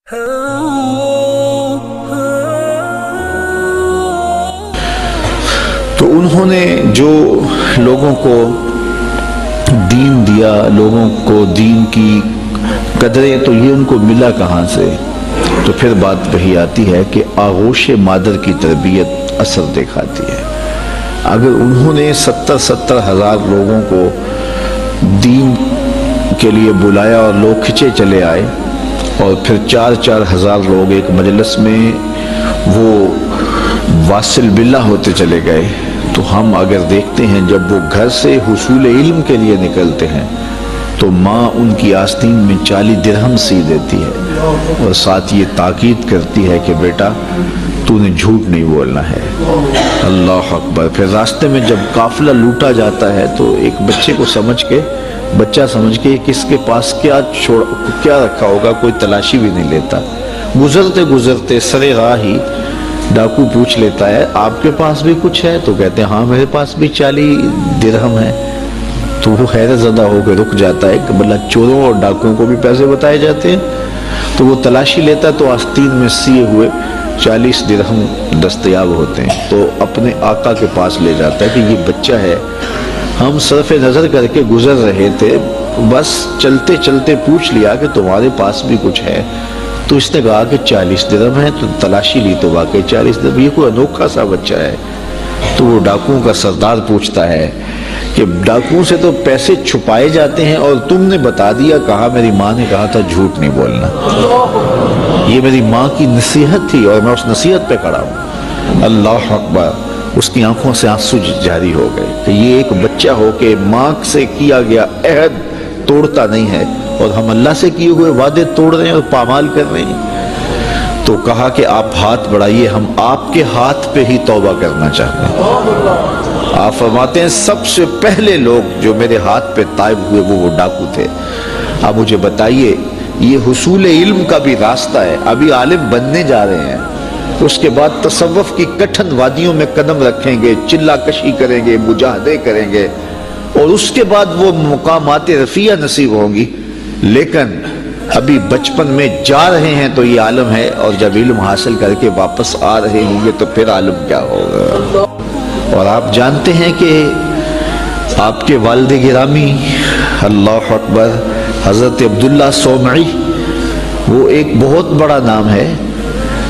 تو انہوں نے جو لوگوں کو دین دیا، لوگوں کو دین کی قدریں، تو یہ ان کو ملا کہاں سے؟ تو پھر بات وہی آتی ہے کہ آغوش مادر کی تربیت اثر دکھاتی ہے۔ اگر انہوں نے 70 ہزار لوگوں کو دین کے لیے بلایا اور لوگ کھچے چلے آئے، اور پھر 4 ہزار لوگ ایک مجلس میں وہ واصل باللہ ہوتے چلے گئے، تو ہم اگر دیکھتے ہیں جب وہ گھر سے حصول علم کے لیے نکلتے ہیں تو ماں ان کی آستین میں 40 درہم سی دیتی ہے اور ساتھ یہ تاکید کرتی ہے کہ بیٹا تو نے جھوٹ نہیں بولنا ہے۔ اللہ اکبر۔ پھر راستے میں جب قافلہ لوٹا جاتا ہے تو ایک بچہ سمجھ کے کس کے پاس کیا رکھا ہوگا کوئی تلاشی بھی نہیں لیتا۔ گزرتے سرے راہ ہی ڈاکو پوچھ لیتا ہے آپ کے پاس بھی کچھ ہے؟ تو کہتے ہیں ہاں میرے پاس بھی 40 درہم ہے۔ تو وہ حیرت زدہ ہو کے رک جاتا ہے کہ بلہ چوروں اور ڈاکوؤں کو بھی پیسے بتائے جاتے ہیں؟ تو وہ تلاشی لیتا ہے تو آستین میں سیے ہوئے 40 درہم دستیاب ہوتے ہیں، تو اپنے آقا کے پاس لے جاتا ہے کہ یہ بچہ ہے، ہم صرف نظر کر کے گزر رہے تھے، بس چلتے چلتے پوچھ لیا کہ تمہارے پاس بھی کچھ ہے؟ تو اس نے کہا کہ 40 درہم ہے، تو تلاشی لی تو واقعی 40 درہم، یہ کوئی انوکھا سا بچہ ہے۔ تو وہ ڈاکوؤں کا سردار پوچھتا ہے کہ ڈاکوؤں سے تو پیسے چھپائے جاتے ہیں اور تم نے بتا دیا، کہا میری ماں نے کہا تھا جھوٹ نہیں بولنا، یہ میری ماں کی نصیحت تھی اور میں اس نصیحت پہ کھڑا ہوں۔ اللہ اکبر۔ اس کی آنکھوں سے آنسو جاری ہو گئے کہ یہ ایک بچہ ہو کہ ماں سے کیا گیا عہد توڑتا نہیں ہے، اور ہم اللہ سے کیے ہوئے وعدے توڑ رہے ہیں اور پامال کر رہے ہیں۔ تو کہا کہ آپ ہاتھ بڑھائیے، ہم آپ کے ہاتھ پہ ہی توبہ کرنا چاہتے ہیں۔ آپ فرماتے ہیں سب سے پہلے لوگ جو میرے ہاتھ پہ تائب ہوئے وہ ڈاکو تھے۔ آپ مجھے بتائیے، یہ حصول علم کا بھی راستہ ہے، ابھی عالم بننے جا رہے ہیں، اس کے بعد تصوف کی کٹھن وادیوں میں قدم رکھیں گے، چلا کشی کریں گے، مجاہدے کریں گے، اور اس کے بعد وہ مقامات رفیع نصیب ہوں گی، لیکن ابھی بچپن میں جا رہے ہیں تو یہ عالم ہے، اور جب علم حاصل کر کے واپس آ رہے ہوں گے تو پھر عالم کیا ہوگا۔ اور آپ جانتے ہیں کہ آپ کے والد گرامی اللہ اکبر حضرت عبداللہ صومعی، وہ ایک بہت بڑا نام ہے،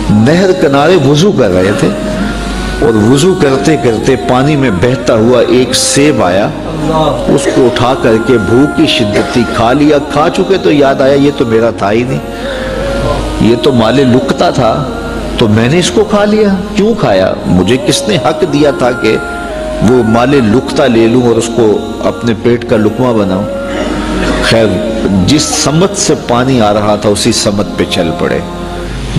نہر کنارے وضو کر رہے تھے، اور وضو کرتے کرتے پانی میں بہتا ہوا ایک سیب آیا، اس کو اٹھا کر کے بھوک کی شدت تھی، کھا لیا، کھا چکے تو یاد آیا یہ تو میرا تھا ہی نہیں، یہ تو مال لقطہ تھا، تو میں نے اس کو کھا لیا۔ کیوں کھایا؟ مجھے کس نے حق دیا تھا کہ وہ مال لقطہ لے لوں اور اس کو اپنے پیٹ کا لقمہ بناؤں؟ خیر، جس سمت سے پانی آ رہا تھا اسی سمت پہ چل پڑے۔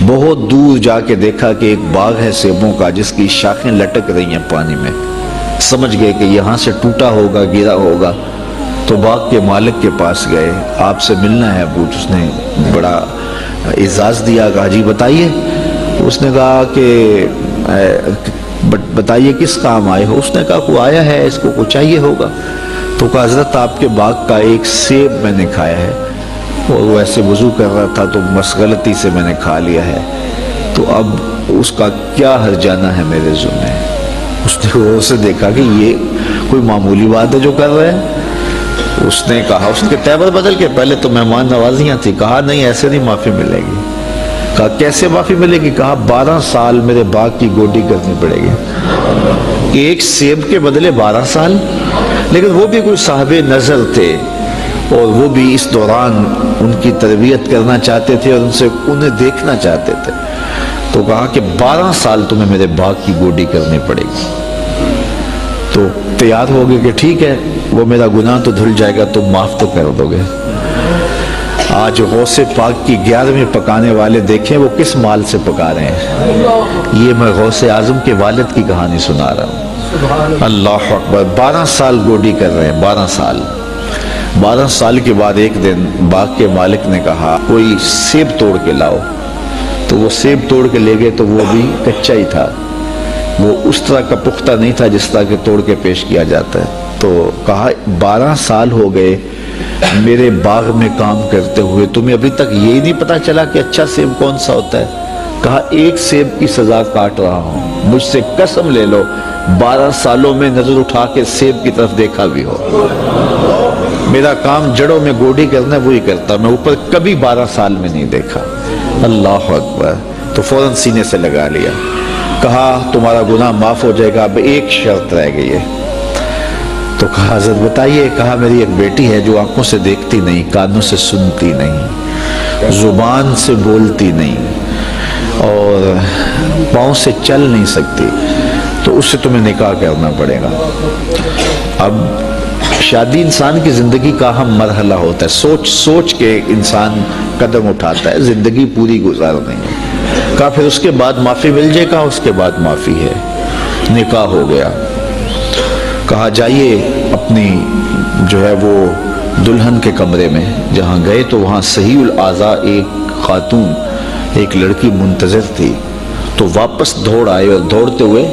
بہت دور جا کے دیکھا کہ ایک باغ ہے سیبوں کا جس کی شاخیں لٹک رہی ہیں پانی میں، سمجھ گئے کہ یہاں سے ٹوٹا ہوگا، گرا ہوگا، تو باغ کے مالک کے پاس گئے، آپ سے ملنا ہے پوچھ۔ اس نے بڑا اعزاز دیا، کہا جی بتائیے۔ اس نے کہا کہ بتائیے کس کام آئے ہو؟ اس نے کہا کوئی آیا ہے، اس کو کچھ چاہیے ہوگا۔ تو کہا حضرت آپ کے باغ کا ایک سیب میں نے کھایا ہے، اور وہ ایسے وضو کر رہا تھا تو بس غلطی سے میں نے کھا لیا ہے، تو اب اس کا کیا ہرجانہ ہے میرے ذمہ؟ اس نے غور سے دیکھا کہ یہ کوئی معمولی بات ہے جو کر رہے ہیں۔ اس نے کہا، اس کے تیور بدل کے، پہلے تو مہمان نوازیاں تھی، کہا نہیں ایسے نہیں معافی ملے گی۔ کہا کیسے معافی ملے گی؟ کہا 12 سال میرے باغ کی گوڈی کرنی پڑے گی۔ کہ ایک سیب کے بدلے 12 سال؟ لیکن وہ بھی کوئی صاحب نظر تھے، اور وہ بھی اس دوران ان کی تربیت کرنا چاہتے تھے اور انہیں دیکھنا چاہتے تھے، تو کہا کہ 12 سال تمہیں میرے باغ کی گوڈی کرنی پڑے گی۔ تو تیار ہو گئے کہ ٹھیک ہے، وہ میرا گناہ تو دھل جائے گا، تم معاف تو کر دو گے۔ آج غوث پاک کی 11ویں پکانے والے دیکھیں وہ کس مال سے پکا رہے ہیں۔ یہ میں غوث اعظم کے والد کی کہانی سنا رہا ہوں۔ اللہ اکبر۔ 12 سال گوڈی کر رہے ہیں، 12 سال۔ 12 سال کے بعد ایک دن باغ کے مالک نے کہا کوئی سیب توڑ کے لاؤ، تو وہ سیب توڑ کے لے گئے، تو وہ بھی کچا ہی تھا، وہ اس طرح کا پختہ نہیں تھا جس طرح کہ توڑ کے پیش کیا جاتا ہے۔ تو کہا 12 سال ہو گئے میرے باغ میں کام کرتے ہوئے تمہیں ابھی تک یہی نہیں پتا چلا کہ اچھا سیب کون سا ہوتا ہے؟ کہا ایک سیب کی سزا کاٹ رہا ہوں، مجھ سے قسم لے لو 12 سالوں میں نظر اٹھا کے سیب کی طرف دیکھا بھی ہو۔ میرا کام جڑوں میں گوڈی کرنا ہے، وہی کرتا، میں اوپر کبھی 12 سال میں نہیں دیکھا۔ اللہ اکبر! تو فوراً سینے سے لگا لیا، کہا تمہارا گناہ معاف ہو جائے گا، اب ایک شرط رہ گئی ہے۔ تو کہا حضرت بتائیے۔ کہا میری ایک بیٹی ہے جو آنکھوں سے دیکھتی نہیں، کانوں سے سنتی نہیں، زبان سے بولتی نہیں اور پاؤں سے چل نہیں سکتی، تو اس سے تمہیں نکاح کرنا پڑے گا۔ اب شادی انسان کی زندگی کا اہم مرحلہ ہوتا ہے، سوچ سوچ کے انسان قدم اٹھاتا ہے زندگی پوری گزارنے میں۔ کہا پھر اس کے بعد معافی مل جائے گا؟ اس کے بعد معافی ہے۔ نکاح ہو گیا۔ کہا جائیے اپنی جو ہے وہ دلہن کے کمرے میں۔ جہاں گئے تو وہاں صحیح الاعضاء ایک خاتون، ایک لڑکی منتظر تھی، تو واپس دوڑ آئے اور دوڑتے ہوئے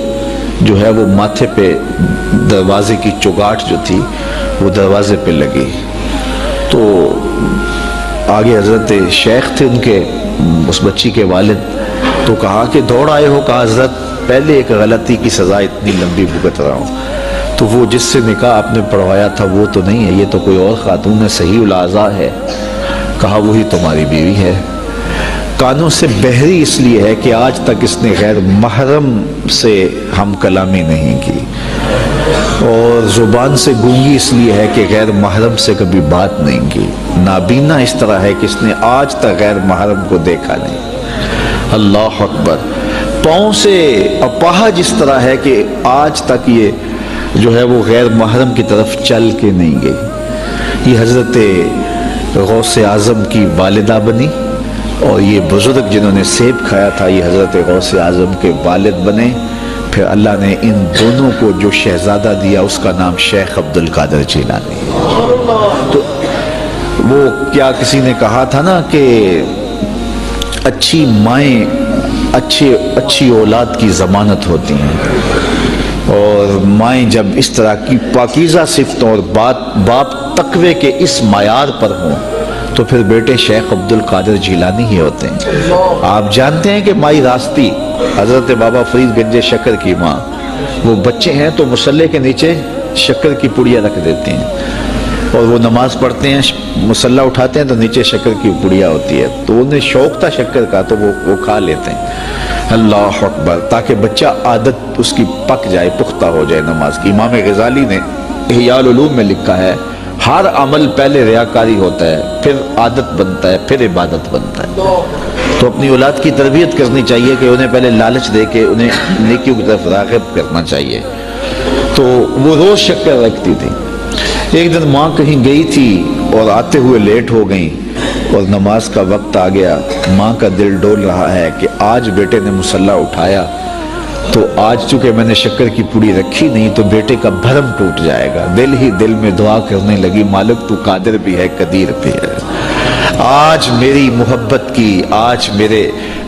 جو ہے وہ ماتھے پہ دروازے کی چوگاٹ جو تھی وہ دروازے پہ لگی۔ تو آگے حضرت شیخ تھے ان کے، اس بچی کے والد، تو کہا کہ دوڑ آئے ہو؟ کہا حضرت پہلے ایک غلطی کی سزا اتنی لمبی بھگت رہا ہوں، تو وہ جس سے نکاح آپ نے پڑھوایا تھا وہ تو نہیں ہے، یہ تو کوئی اور خاتون ہے، صحیح الاعضاء ہے۔ کہا وہی تمہاری بیوی ہے۔ کانوں سے بہری اس لیے ہے کہ آج تک اس نے غیر محرم سے ہم کلامی نہیں کی، اور زبان سے گونگی اس لیے ہے کہ غیر محرم سے کبھی بات نہیں کی، نابینا اس طرح ہے کہ اس نے آج تک غیر محرم کو دیکھا نہیں۔ اللہ اکبر! پاؤں سے اپاہج اس طرح ہے کہ آج تک یہ جو ہے وہ غیر محرم کی طرف چل کے نہیں گئی۔ یہ حضرت غوث اعظم کی والدہ بنی، اور یہ بزرگ جنہوں نے سیب کھایا تھا یہ حضرت غوث اعظم کے والد بنے۔ پھر اللہ نے ان دونوں کو جو شہزادہ دیا اس کا نام شیخ عبد القادر جیلانی۔ تو وہ کیا کسی نے کہا تھا نا کہ اچھی مائیں اچھی اولاد کی ضمانت ہوتی ہیں، اور مائیں جب اس طرح کی پاکیزہ صفتوں اور باپ تقوی کے اس معیار پر ہوں تو پھر بیٹے شیخ عبد القادر جیلانی ہی ہوتے ہیں۔ آپ جانتے ہیں کہ مائی راستی حضرت بابا فرید گنج شکر کی ماں، وہ بچے ہیں تو مصلے کے نیچے شکر کی پڑیا رکھ دیتے ہیں، اور وہ نماز پڑھتے ہیں، مصلہ اٹھاتے ہیں تو نیچے شکر کی پڑیا ہوتی ہے، تو انہیں شوق تھا شکر کا تو وہ کھا لیتے ہیں۔ اللہ اکبر! تاکہ بچہ عادت اس کی پک جائے، پختہ ہو جائے نماز کی۔ امام غزالی نے احیاء العلوم میں لکھا ہے ہر عمل پہلے ریاکاری ہوتا ہے، پھر عادت بنتا ہے، پھر عبادت بنتا ہے۔ تو اپنی اولاد کی تربیت کرنی چاہیے کہ انہیں پہلے لالچ دے کے انہیں نیکیوں کی طرف راغب کرنا چاہیے۔ تو وہ روز شکر رکھتی تھی۔ ایک دن ماں کہیں گئی تھی اور آتے ہوئے لیٹ ہو گئیں، اور نماز کا وقت آ گیا۔ ماں کا دل ڈول رہا ہے کہ آج بیٹے نے مصلی اٹھایا تو آج چونکہ میں نے شکر کی پوڑی رکھی نہیں تو بیٹے کا بھرم ٹوٹ جائے گا۔ دل ہی دل میں دعا کرنے لگی، مالک تو قادر بھی ہے، قدیر بھی ہے، آج میری محبت کی، آج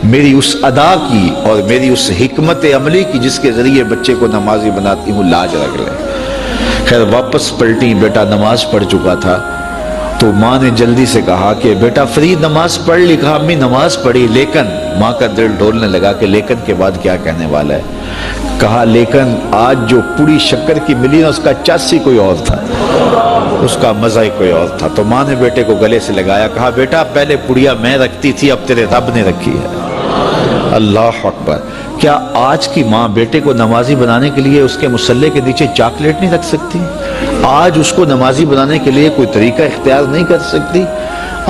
میری اس ادا کی اور میری اس حکمت عملی کی جس کے ذریعے بچے کو نمازی بناتی ہوں، لاج رکھ لے۔ خیر واپس پلٹی، بیٹا نماز پڑھ چکا تھا، تو ماں نے جلدی سے کہا کہ بیٹا فرید نماز پڑھ لی؟ کہا امی نماز پڑھی، لیکن ماں کا دل ڈولنے لگا کہ لیکن کے بعد کیا کہنے والا ہے۔ کہا لیکن آج جو پوری شکر کی ملی نا اس کا چاسی کوئی اور تھا، اس کا مزہ ہی کوئی اور تھا۔ تو ماں نے بیٹے کو گلے سے لگایا، کہا بیٹا پہلے پڑیا میں رکھتی تھی، اب تیرے رب نے رکھی ہے۔ اللہ اکبر! کیا آج کی ماں بیٹے کو نمازی بنانے کے لیے اس کے مصلے کے نیچے چاکلیٹ نہیں رکھ سکتی؟ آج اس کو نمازی بنانے کے لیے کوئی طریقہ اختیار نہیں کر سکتی؟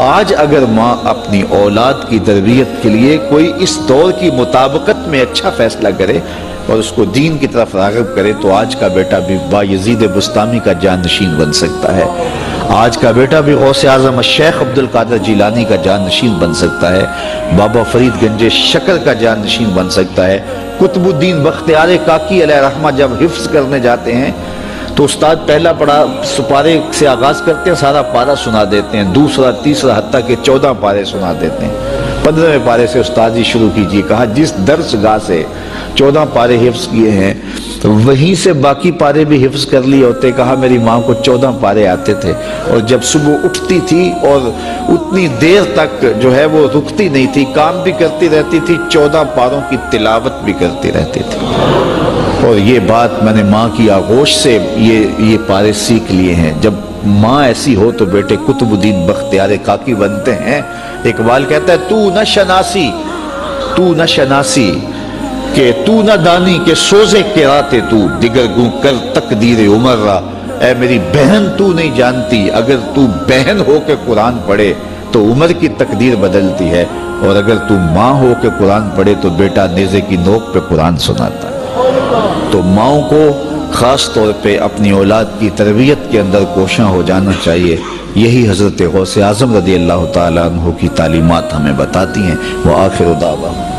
آج اگر ماں اپنی اولاد کی تربیت کے لیے کوئی اس دور کی مطابقت میں اچھا فیصلہ کرے اور اس کو دین کی طرف راغب کرے تو آج کا بیٹا بھی بایزید بستامی کا جانشین بن سکتا ہے، آج کا بیٹا بھی غوث اعظم شیخ عبد القادر جیلانی کا جانشین بن سکتا ہے، بابا فرید گنج شکر کا جانشین بن سکتا ہے۔ قطب الدین بختیار کاکی علیہ رحمہ جب حفظ کرنے جاتے ہیں تو استاد پہلا پڑھا سپارے سے آغاز کرتے ہیں، سارا پارہ سنا دیتے ہیں، دوسرا تیسرا حتیٰ کہ 14 پارے سنا دیتے ہیں۔ 15ویں پارے سے استاد جی شروع کیجیے۔ کہا جس درس گاہ سے 14 پارے حفظ کیے ہیں، تو وہیں سے باقی پارے بھی حفظ کر لیے ہوتے۔ کہا میری ماں کو 14 پارے آتے تھے، اور جب صبح اٹھتی تھی اور اتنی دیر تک جو ہے وہ رکتی نہیں تھی، کام بھی کرتی رہتی تھی، 14 پاروں کی تلاوت بھی کرتی رہتی تھی۔ اور یہ بات میں نے ماں کی آغوش سے یہ پارے سیکھ لیے ہیں۔ جب ماں ایسی ہو تو بیٹے قطب الدین بختیار کاکی بنتے ہیں۔ اقبال کہتا ہے تو نہ شناسی کہ تو نہ دانی کہ سوزے قراتِ تو دیگر گوں کر تقدیر عمر را۔ اے میری بہن تو نہیں جانتی، اگر تو بہن ہو کے قرآن پڑھے تو عمر کی تقدیر بدلتی ہے، اور اگر تو ماں ہو کے قرآن پڑھے تو بیٹا نیزے کی نوک پہ قرآن سناتا ہے۔ تو ماؤں کو خاص طور پہ اپنی اولاد کی تربیت کے اندر کوشاں ہو جانا چاہیے۔ یہی حضرت غوث اعظم رضی اللہ تعالیٰ عنہ کی تعلیمات ہمیں بتاتی ہیں۔ وآخر دعوانا